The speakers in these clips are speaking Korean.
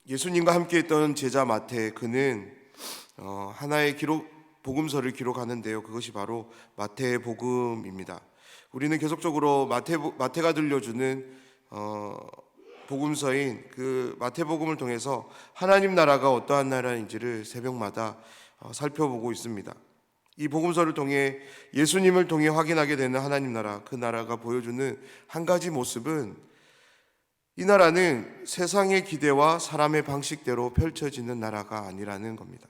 예수님과 함께 했던 제자 마태, 그는 하나의 복음서를 기록하는데요. 그것이 바로 마태복음입니다. 우리는 계속적으로 마태가 들려주는 복음서인 그 마태복음을 통해서 하나님 나라가 어떠한 나라인지를 새벽마다 살펴보고 있습니다. 이 복음서를 통해 예수님을 통해 확인하게 되는 하나님 나라, 그 나라가 보여주는 한 가지 모습은, 이 나라는 세상의 기대와 사람의 방식대로 펼쳐지는 나라가 아니라는 겁니다.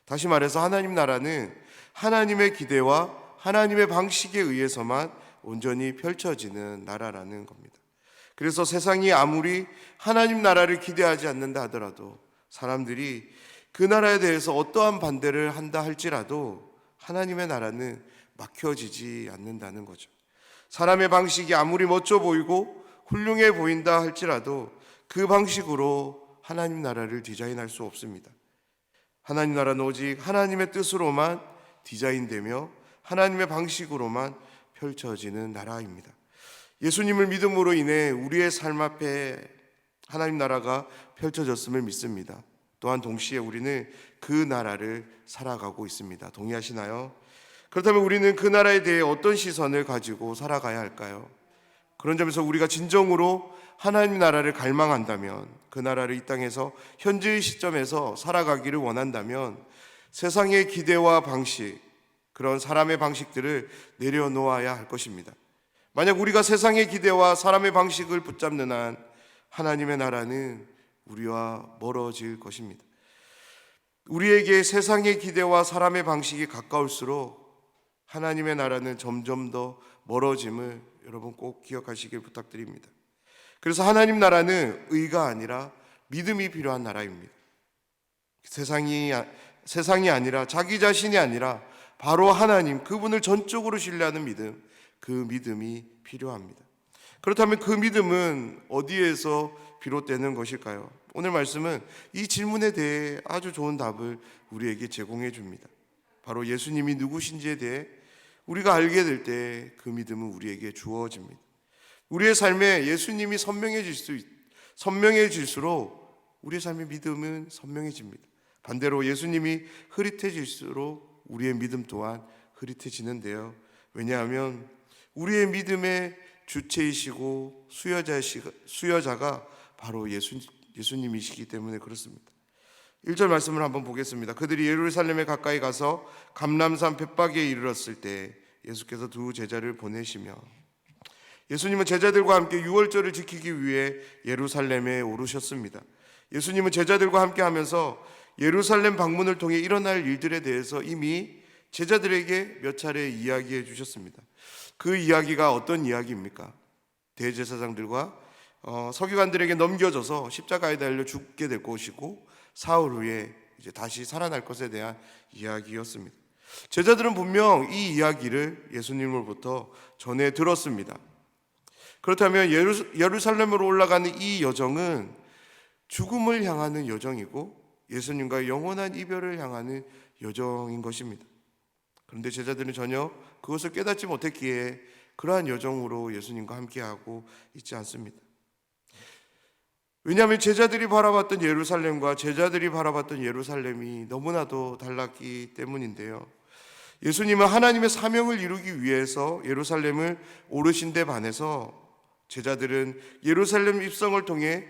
다시 말해서 하나님 나라는 하나님의 기대와 하나님의 방식에 의해서만 온전히 펼쳐지는 나라라는 겁니다. 그래서 세상이 아무리 하나님 나라를 기대하지 않는다 하더라도, 사람들이 그 나라에 대해서 어떠한 반대를 한다 할지라도 하나님의 나라는 막혀지지 않는다는 거죠. 사람의 방식이 아무리 멋져 보이고 훌륭해 보인다 할지라도 그 방식으로 하나님 나라를 디자인할 수 없습니다. 하나님 나라는 오직 하나님의 뜻으로만 디자인되며 하나님의 방식으로만 펼쳐지는 나라입니다. 예수님을 믿음으로 인해 우리의 삶 앞에 하나님 나라가 펼쳐졌음을 믿습니다. 또한 동시에 우리는 그 나라를 살아가고 있습니다. 동의하시나요? 그렇다면 우리는 그 나라에 대해 어떤 시선을 가지고 살아가야 할까요? 그런 점에서 우리가 진정으로 하나님 나라를 갈망한다면, 그 나라를 이 땅에서 현재의 시점에서 살아가기를 원한다면 세상의 기대와 방식, 그런 사람의 방식들을 내려놓아야 할 것입니다. 만약 우리가 세상의 기대와 사람의 방식을 붙잡는 한 하나님의 나라는 우리와 멀어질 것입니다. 우리에게 세상의 기대와 사람의 방식이 가까울수록 하나님의 나라는 점점 더 멀어짐을 여러분 꼭 기억하시길 부탁드립니다. 그래서 하나님 나라는 의가 아니라 믿음이 필요한 나라입니다. 세상이 아니라, 자기 자신이 아니라 바로 하나님, 그분을 전적으로 신뢰하는 믿음, 그 믿음이 필요합니다. 그렇다면 그 믿음은 어디에서 비롯되는 것일까요? 오늘 말씀은 이 질문에 대해 아주 좋은 답을 우리에게 제공해 줍니다. 바로 예수님이 누구신지에 대해 우리가 알게 될 때 그 믿음은 우리에게 주어집니다. 우리의 삶에 예수님이 선명해질수록 우리의 삶의 믿음은 선명해집니다. 반대로 예수님이 흐릿해질수록 우리의 믿음 또한 흐릿해지는데요. 왜냐하면 우리의 믿음의 주체이시고 수여자가 바로 예수님이시기 때문에 그렇습니다. 1절 말씀을 한번 보겠습니다. 그들이 예루살렘에 가까이 가서 감람산 벳박에 이르렀을 때 예수께서 두 제자를 보내시며, 예수님은 제자들과 함께 유월절을 지키기 위해 예루살렘에 오르셨습니다. 예수님은 제자들과 함께 하면서 예루살렘 방문을 통해 일어날 일들에 대해서 이미 제자들에게 몇 차례 이야기해 주셨습니다. 그 이야기가 어떤 이야기입니까? 대제사장들과 서기관들에게 넘겨져서 십자가에 달려 죽게 될 것이고 사흘 후에 이제 다시 살아날 것에 대한 이야기였습니다. 제자들은 분명 이 이야기를 예수님으로부터 전해 들었습니다. 그렇다면 예루살렘으로 올라가는 이 여정은 죽음을 향하는 여정이고 예수님과의 영원한 이별을 향하는 여정인 것입니다. 그런데 제자들은 전혀 그것을 깨닫지 못했기에 그러한 여정으로 예수님과 함께하고 있지 않습니다. 왜냐하면 제자들이 바라봤던 예루살렘과 제자들이 바라봤던 예루살렘이 너무나도 달랐기 때문인데요. 예수님은 하나님의 사명을 이루기 위해서 예루살렘을 오르신 데 반해서 제자들은 예루살렘 입성을 통해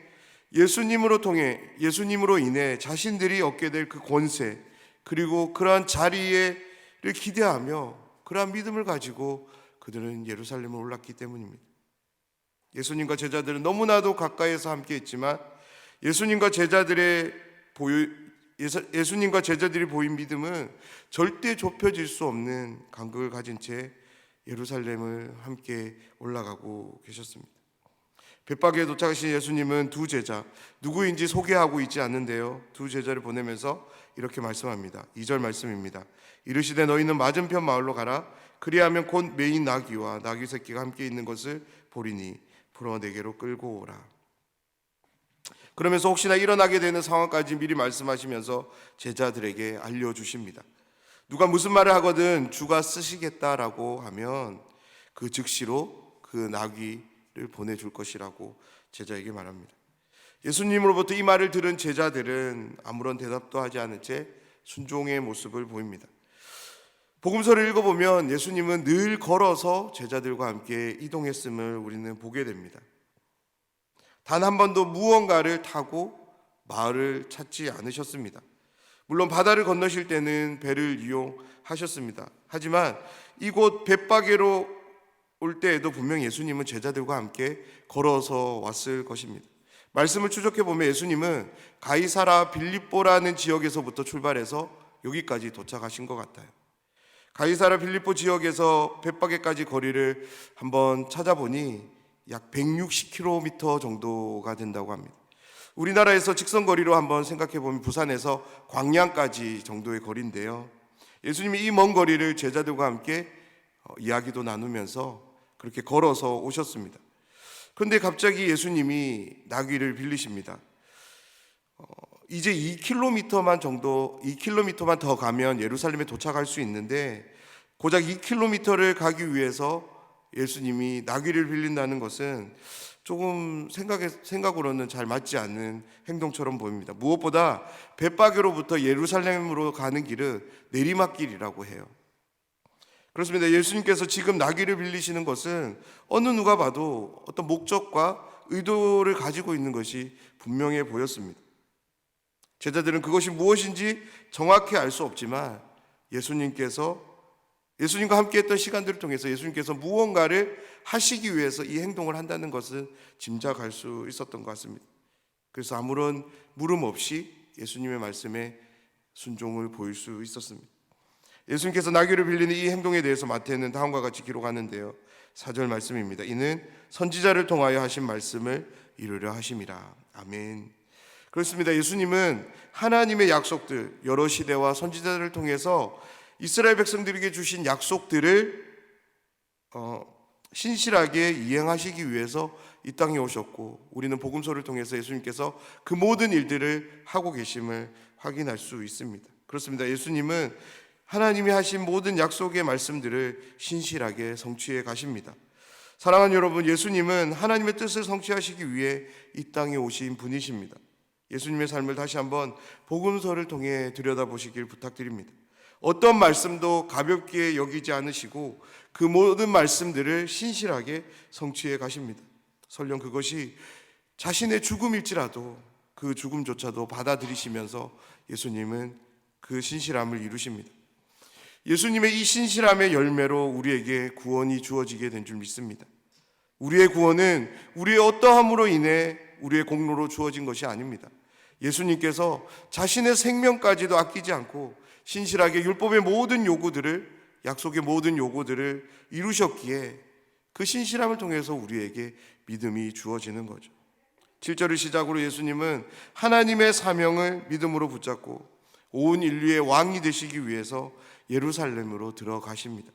예수님으로 인해 자신들이 얻게 될 그 권세, 그리고 그러한 자리를 기대하며 그러한 믿음을 가지고 그들은 예루살렘에 올랐기 때문입니다. 예수님과 제자들은 너무나도 가까이에서 함께 했지만 예수님과 제자들이 보인 믿음은 절대 좁혀질 수 없는 간극을 가진 채 예루살렘을 함께 올라가고 계셨습니다. 벳박에 도착하신 예수님은 두 제자, 누구인지 소개하고 있지 않는데요, 두 제자를 보내면서 이렇게 말씀합니다. 2절 말씀입니다. 이르시되 너희는 맞은편 마을로 가라. 그리하면 곧 매인 나귀와 나귀 새끼가 함께 있는 것을 보리니 풀어 내게로 끌고 오라. 그러면서 혹시나 일어나게 되는 상황까지 미리 말씀하시면서 제자들에게 알려주십니다. 누가 무슨 말을 하거든 주가 쓰시겠다라고 하면 그 즉시로 그 나귀를 보내줄 것이라고 제자에게 말합니다. 예수님으로부터 이 말을 들은 제자들은 아무런 대답도 하지 않은 채 순종의 모습을 보입니다. 복음서를 읽어보면 예수님은 늘 걸어서 제자들과 함께 이동했음을 우리는 보게 됩니다. 단 한 번도 무언가를 타고 마을을 찾지 않으셨습니다. 물론 바다를 건너실 때는 배를 이용하셨습니다. 하지만 이곳 벳바게로 올 때에도 분명 예수님은 제자들과 함께 걸어서 왔을 것입니다. 말씀을 추적해 보면 예수님은 가이사라 빌립보라는 지역에서부터 출발해서 여기까지 도착하신 것 같아요. 가이사라 빌립보 지역에서 벳바게까지 거리를 한번 찾아보니 약 160km 정도가 된다고 합니다. 우리나라에서 직선거리로 한번 생각해 보면 부산에서 광양까지 정도의 거리인데요. 예수님이 이 먼 거리를 제자들과 함께 이야기도 나누면서 그렇게 걸어서 오셨습니다. 그런데 갑자기 예수님이 나귀를 빌리십니다. 이제 2km만 더 가면 예루살렘에 도착할 수 있는데 고작 2km를 가기 위해서 예수님이 나귀를 빌린다는 것은 조금 생각으로는 잘 맞지 않는 행동처럼 보입니다. 무엇보다 벳바게로부터 예루살렘으로 가는 길은 내리막길이라고 해요. 그렇습니다. 예수님께서 지금 나귀를 빌리시는 것은 어느 누가 봐도 어떤 목적과 의도를 가지고 있는 것이 분명해 보였습니다. 제자들은 그것이 무엇인지 정확히 알 수 없지만 예수님과 함께 했던 시간들을 통해서 예수님께서 무언가를 하시기 위해서 이 행동을 한다는 것은 짐작할 수 있었던 것 같습니다. 그래서 아무런 물음 없이 예수님의 말씀에 순종을 보일 수 있었습니다. 예수님께서 나귀를 빌리는 이 행동에 대해서 마태는 다음과 같이 기록하는데요. 4절 말씀입니다. 이는 선지자를 통하여 하신 말씀을 이루려 하심이라. 아멘. 그렇습니다. 예수님은 하나님의 약속들, 여러 시대와 선지자들을 통해서 이스라엘 백성들에게 주신 약속들을 신실하게 이행하시기 위해서 이 땅에 오셨고, 우리는 복음서를 통해서 예수님께서 그 모든 일들을 하고 계심을 확인할 수 있습니다. 그렇습니다. 예수님은 하나님이 하신 모든 약속의 말씀들을 신실하게 성취해 가십니다. 사랑하는 여러분, 예수님은 하나님의 뜻을 성취하시기 위해 이 땅에 오신 분이십니다. 예수님의 삶을 다시 한번 복음서를 통해 들여다보시길 부탁드립니다. 어떤 말씀도 가볍게 여기지 않으시고 그 모든 말씀들을 신실하게 성취해 가십니다. 설령 그것이 자신의 죽음일지라도 그 죽음조차도 받아들이시면서 예수님은 그 신실함을 이루십니다. 예수님의 이 신실함의 열매로 우리에게 구원이 주어지게 된 줄 믿습니다. 우리의 구원은 우리의 어떠함으로 인해 우리의 공로로 주어진 것이 아닙니다. 예수님께서 자신의 생명까지도 아끼지 않고 신실하게 율법의 모든 요구들을, 약속의 모든 요구들을 이루셨기에 그 신실함을 통해서 우리에게 믿음이 주어지는 거죠. 7절을 시작으로 예수님은 하나님의 사명을 믿음으로 붙잡고 온 인류의 왕이 되시기 위해서 예루살렘으로 들어가십니다.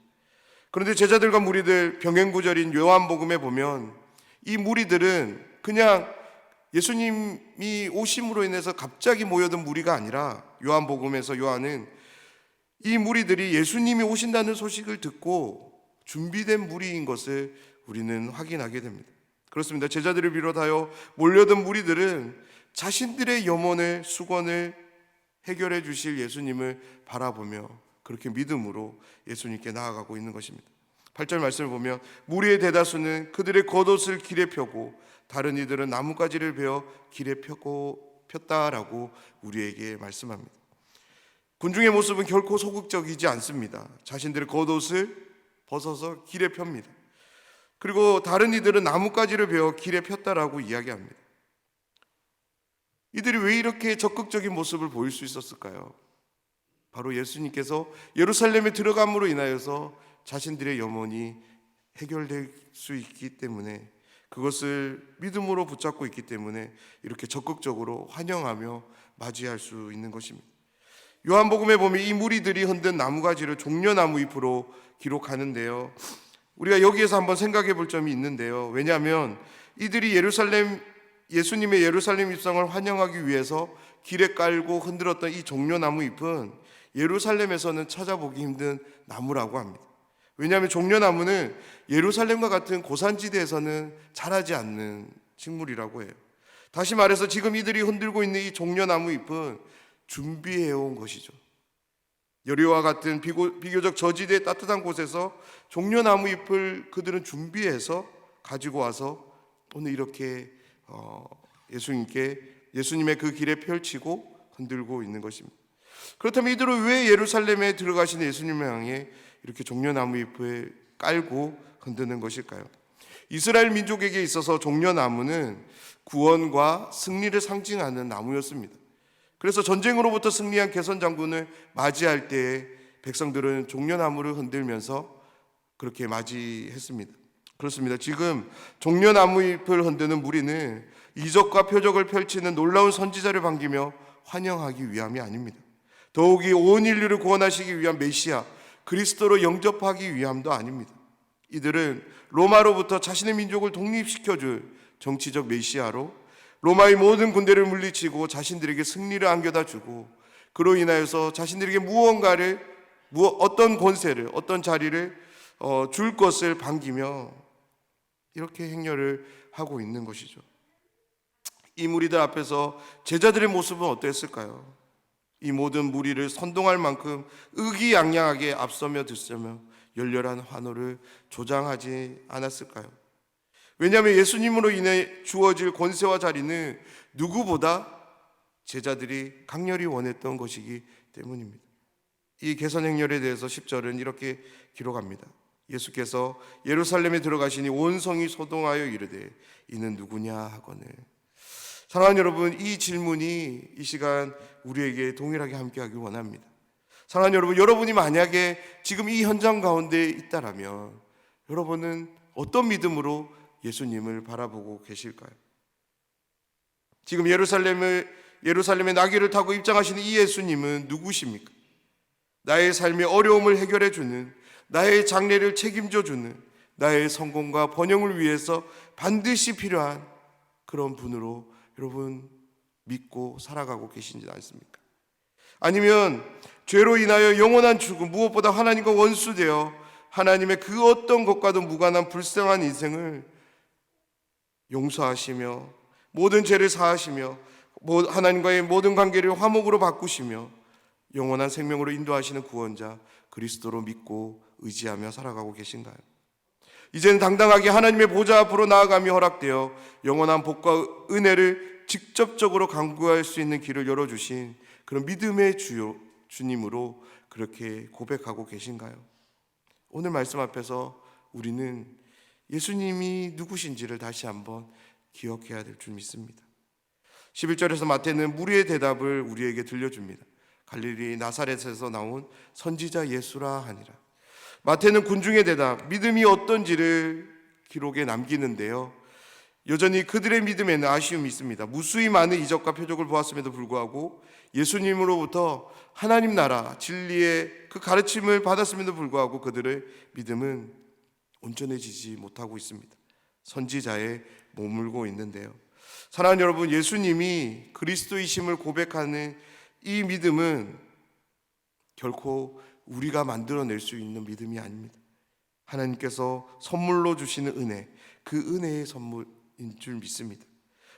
그런데 제자들과 무리들, 병행구절인 요한복음에 보면 이 무리들은 그냥 예수님이 오심으로 인해서 갑자기 모여든 무리가 아니라, 요한복음에서 요한은 이 무리들이 예수님이 오신다는 소식을 듣고 준비된 무리인 것을 우리는 확인하게 됩니다. 그렇습니다. 제자들을 비롯하여 몰려든 무리들은 자신들의 염원을, 수건을 해결해 주실 예수님을 바라보며 그렇게 믿음으로 예수님께 나아가고 있는 것입니다. 8절 말씀을 보면 무리의 대다수는 그들의 겉옷을 길에 펴고 다른 이들은 나뭇가지를 베어 길에 폈다라고 우리에게 말씀합니다. 군중의 모습은 결코 소극적이지 않습니다. 자신들의 겉옷을 벗어서 길에 펴니다. 그리고 다른 이들은 나뭇가지를 베어 길에 폈다라고 이야기합니다. 이들이 왜 이렇게 적극적인 모습을 보일 수 있었을까요? 바로 예수님께서 예루살렘에 들어감으로 인하여서 자신들의 염원이 해결될 수 있기 때문에, 그것을 믿음으로 붙잡고 있기 때문에 이렇게 적극적으로 환영하며 맞이할 수 있는 것입니다. 요한복음에 보면 이 무리들이 흔든 나무가지를 종려나무 잎으로 기록하는데요, 우리가 여기에서 한번 생각해 볼 점이 있는데요. 왜냐하면 이들이 예수님의 예루살렘 입성을 환영하기 위해서 길에 깔고 흔들었던 이 종려나무 잎은 예루살렘에서는 찾아보기 힘든 나무라고 합니다. 왜냐하면 종려나무는 예루살렘과 같은 고산지대에서는 자라지 않는 식물이라고 해요. 다시 말해서 지금 이들이 흔들고 있는 이 종려나무 잎은 준비해온 것이죠. 여리고와 같은 비교적 저지대 따뜻한 곳에서 종려나무 잎을 그들은 준비해서 가지고 와서 오늘 이렇게 예수님의 그 길에 펼치고 흔들고 있는 것입니다. 그렇다면 이들은 왜 예루살렘에 들어가신 예수님을 향해 이렇게 종려나무 잎을 깔고 흔드는 것일까요? 이스라엘 민족에게 있어서 종려나무는 구원과 승리를 상징하는 나무였습니다. 그래서 전쟁으로부터 승리한 개선 장군을 맞이할 때 백성들은 종려나무를 흔들면서 그렇게 맞이했습니다. 그렇습니다. 지금 종려나무 잎을 흔드는 무리는 이적과 표적을 펼치는 놀라운 선지자를 반기며 환영하기 위함이 아닙니다. 더욱이 온 인류를 구원하시기 위한 메시아 그리스도로 영접하기 위함도 아닙니다. 이들은 로마로부터 자신의 민족을 독립시켜줄 정치적 메시아로 로마의 모든 군대를 물리치고 자신들에게 승리를 안겨다 주고 그로 인하여서 자신들에게 어떤 권세를 어떤 자리를 줄 것을 반기며 이렇게 행렬을 하고 있는 것이죠. 이 무리들 앞에서 제자들의 모습은 어땠을까요? 이 모든 무리를 선동할 만큼 의기양양하게 앞서며 들서며 열렬한 환호를 조장하지 않았을까요? 왜냐하면 예수님으로 인해 주어질 권세와 자리는 누구보다 제자들이 강렬히 원했던 것이기 때문입니다. 이 개선 행렬에 대해서 10절은 이렇게 기록합니다. 예수께서 예루살렘에 들어가시니 온 성이 소동하여 이르되 이는 누구냐 하거늘. 사랑하는 여러분, 이 질문이 이 시간 우리에게 동일하게 함께하길 원합니다. 사랑하는 여러분, 여러분이 만약에 지금 이 현장 가운데 있다라면 여러분은 어떤 믿음으로 예수님을 바라보고 계실까요? 지금 예루살렘에 나귀를 타고 입장하시는 이 예수님은 누구십니까? 나의 삶의 어려움을 해결해 주는, 나의 장래를 책임져 주는, 나의 성공과 번영을 위해서 반드시 필요한 그런 분으로 여러분 믿고 살아가고 계신지 않습니까? 아니면 죄로 인하여 영원한 죽음, 무엇보다 하나님과 원수되어 하나님의 그 어떤 것과도 무관한 불쌍한 인생을 용서하시며 모든 죄를 사하시며 하나님과의 모든 관계를 화목으로 바꾸시며 영원한 생명으로 인도하시는 구원자 그리스도로 믿고 의지하며 살아가고 계신가요? 이제는 당당하게 하나님의 보좌 앞으로 나아가며 허락되어 영원한 복과 은혜를 직접적으로 간구할 수 있는 길을 열어주신 그런 믿음의 주님으로 그렇게 고백하고 계신가요? 오늘 말씀 앞에서 우리는 예수님이 누구신지를 다시 한번 기억해야 될 줄 믿습니다. 11절에서 마태는 무리의 대답을 우리에게 들려줍니다. 갈릴리 나사렛에서 나온 선지자 예수라 하니라. 마태는 군중의 대답, 믿음이 어떤지를 기록에 남기는데요, 여전히 그들의 믿음에는 아쉬움이 있습니다. 무수히 많은 이적과 표적을 보았음에도 불구하고 예수님으로부터 하나님 나라 진리의 그 가르침을 받았음에도 불구하고 그들의 믿음은 온전해지지 못하고 있습니다. 선지자에 머물고 있는데요, 사랑하는 여러분, 예수님이 그리스도이심을 고백하는 이 믿음은 결코 우리가 만들어낼 수 있는 믿음이 아닙니다. 하나님께서 선물로 주시는 은혜, 그 은혜의 선물인 줄 믿습니다.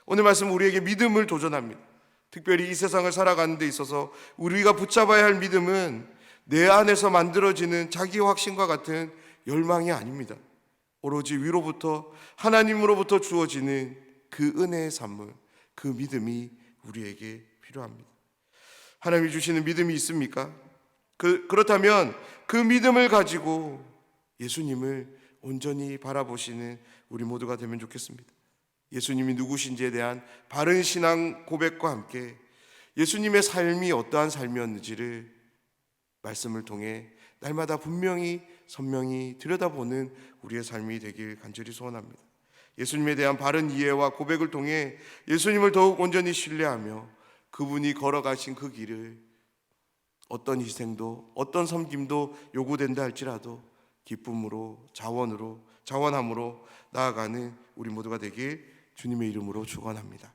오늘 말씀 우리에게 믿음을 도전합니다. 특별히 이 세상을 살아가는 데 있어서 우리가 붙잡아야 할 믿음은 내 안에서 만들어지는 자기 확신과 같은 열망이 아닙니다. 오로지 위로부터 하나님으로부터 주어지는 그 은혜의 선물, 그 믿음이 우리에게 필요합니다. 하나님이 주시는 믿음이 있습니까? 그렇다면 그 믿음을 가지고 예수님을 온전히 바라보시는 우리 모두가 되면 좋겠습니다. 예수님이 누구신지에 대한 바른 신앙 고백과 함께 예수님의 삶이 어떠한 삶이었는지를 말씀을 통해 날마다 분명히 선명히 들여다보는 우리의 삶이 되길 간절히 소원합니다. 예수님에 대한 바른 이해와 고백을 통해 예수님을 더욱 온전히 신뢰하며 그분이 걸어가신 그 길을 어떤 희생도 어떤 섬김도 요구된다 할지라도 기쁨으로 자원함으로 나아가는 우리 모두가 되길 주님의 이름으로 축원합니다.